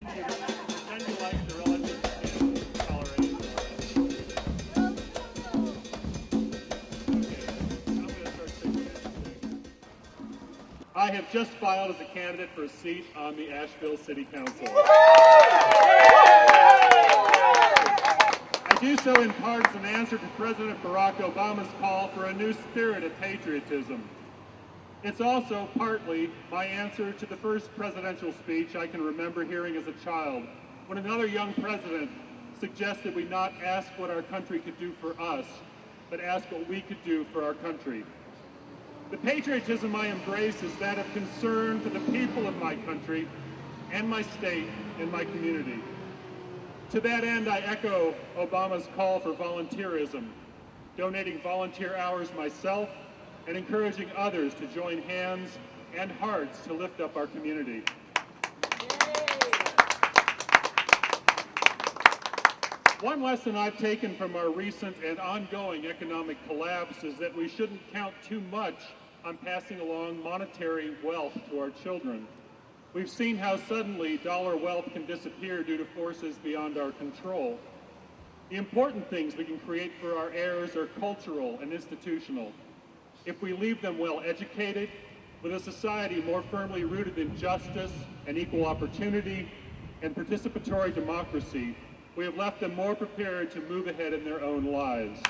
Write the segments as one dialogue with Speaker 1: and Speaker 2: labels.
Speaker 1: Pretend you like the relative toleration. Okay, I'm going to start taking it. I have just filed as a candidate for a seat on the Asheville City Council. I do so in part as an answer to President Barack Obama's call for a new spirit of patriotism. It's also partly my answer to the first presidential speech I can remember hearing as a child, when another young president suggested we not ask what our country could do for us, but ask what we could do for our country. The patriotism I embrace is that of concern for the people of my country and my state and my community. To that end, I echo Obama's call for volunteerism, donating volunteer hours myself and encouraging others to join hands and hearts to lift up our community. One lesson I've taken from our recent and ongoing economic collapse is that we shouldn't count too much on passing along monetary wealth to our children. We've seen how suddenly dollar wealth can disappear due to forces beyond our control. The important things we can create for our heirs are cultural and institutional. If we leave them well educated, with a society more firmly rooted in justice and equal opportunity and participatory democracy, we have left them more prepared to move ahead in their own lives.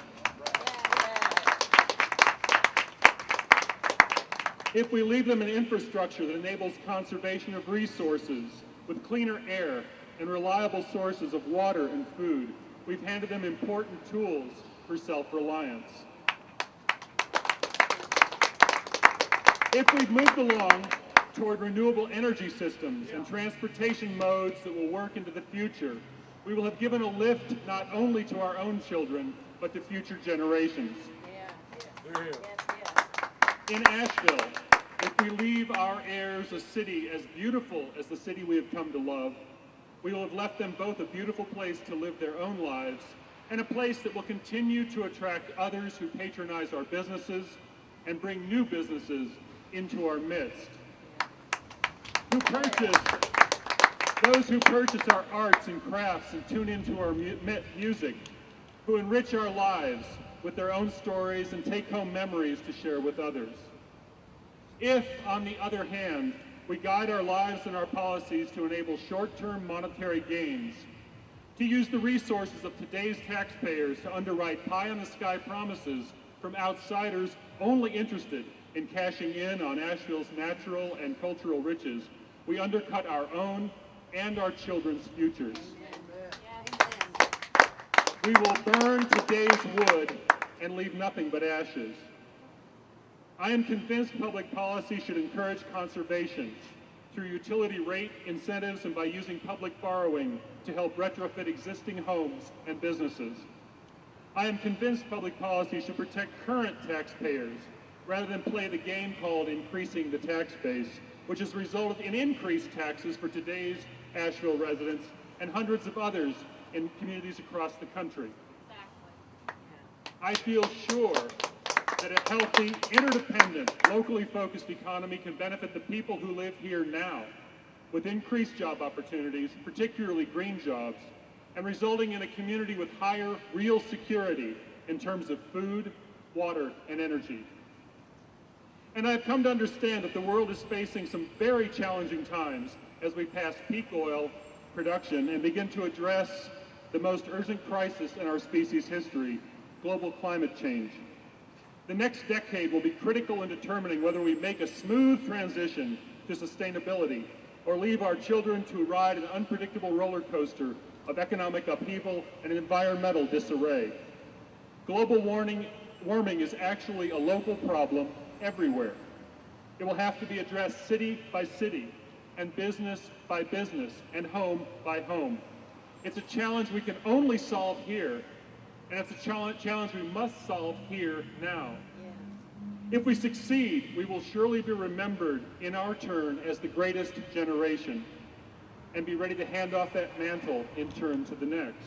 Speaker 1: If we leave them an infrastructure that enables conservation of resources with cleaner air and reliable sources of water and food, we've handed them important tools for self-reliance. If we've moved along toward renewable energy systems and transportation modes that will work into the future, we will have given a lift not only to our own children, but to future generations. In Asheville, if we leave our heirs a city as beautiful as the city we have come to love, we will have left them both a beautiful place to live their own lives and a place that will continue to attract others who patronize our businesses and bring new businesses into our midst. Those who purchase our arts and crafts and tune into our music, who enrich our lives with their own stories and take home memories to share with others. If, on the other hand, we guide our lives and our policies to enable short-term monetary gains, to use the resources of today's taxpayers to underwrite pie-in-the-sky promises from outsiders only interested in cashing in on Asheville's natural and cultural riches, we undercut our own and our children's futures. We will burn today's wood and leave nothing but ashes. I am convinced public policy should encourage conservation through utility rate incentives and by using public borrowing to help retrofit existing homes and businesses. I am convinced public policy should protect current taxpayers rather than play the game called increasing the tax base, which has resulted in increased taxes for today's Asheville residents and hundreds of others in communities across the country. I feel sure that a healthy, interdependent, locally focused economy can benefit the people who live here now with increased job opportunities, particularly green jobs, and resulting in a community with higher real security in terms of food, water, and energy. And I've come to understand that the world is facing some very challenging times as we pass peak oil production and begin to address the most urgent crisis in our species' history, global climate change. The next decade will be critical in determining whether we make a smooth transition to sustainability or leave our children to ride an unpredictable roller coaster of economic upheaval and environmental disarray. Global warming is actually a local problem everywhere. It will have to be addressed city by city and business by business and home by home. It's a challenge we can only solve here, and it's a challenge we must solve here now. If we succeed, we will surely be remembered in our turn as the greatest generation and be ready to hand off that mantle in turn to the next.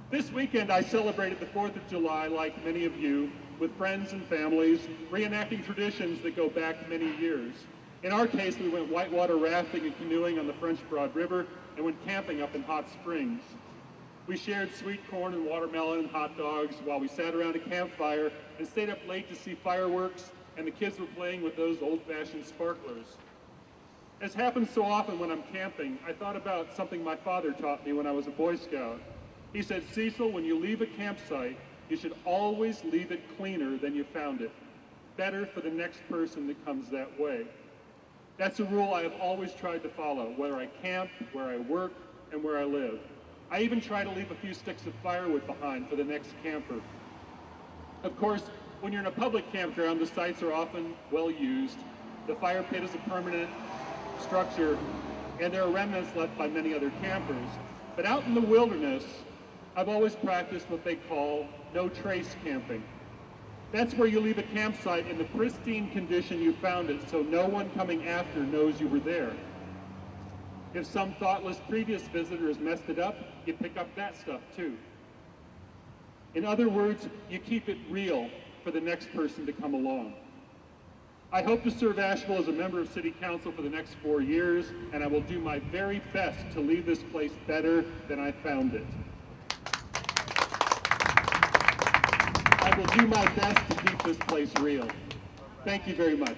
Speaker 1: This weekend I celebrated the 4th of July like many of you, with friends and families, reenacting traditions that go back many years. In our case, we went whitewater rafting and canoeing on the French Broad River, and went camping up in Hot Springs. We shared sweet corn and watermelon and hot dogs while we sat around a campfire and stayed up late to see fireworks, and the kids were playing with those old-fashioned sparklers. As happens so often when I'm camping, I thought about something my father taught me when I was a Boy Scout. He said, "Cecil, when you leave a campsite, you should always leave it cleaner than you found it. Better for the next person that comes that way." That's a rule I have always tried to follow, whether I camp, where I work, and where I live. I even try to leave a few sticks of firewood behind for the next camper. Of course, when you're in a public campground, the sites are often well used. The fire pit is a permanent structure, and there are remnants left by many other campers. But out in the wilderness, I've always practiced what they call no trace camping. That's where you leave a campsite in the pristine condition you found it, so no one coming after knows you were there. If some thoughtless previous visitor has messed it up, you pick up that stuff too. In other words, you keep it real for the next person to come along. I hope to serve Asheville as a member of City Council for the next 4 years, and I will do my very best to leave this place better than I found it. I will do my best to keep this place real. Thank you very much.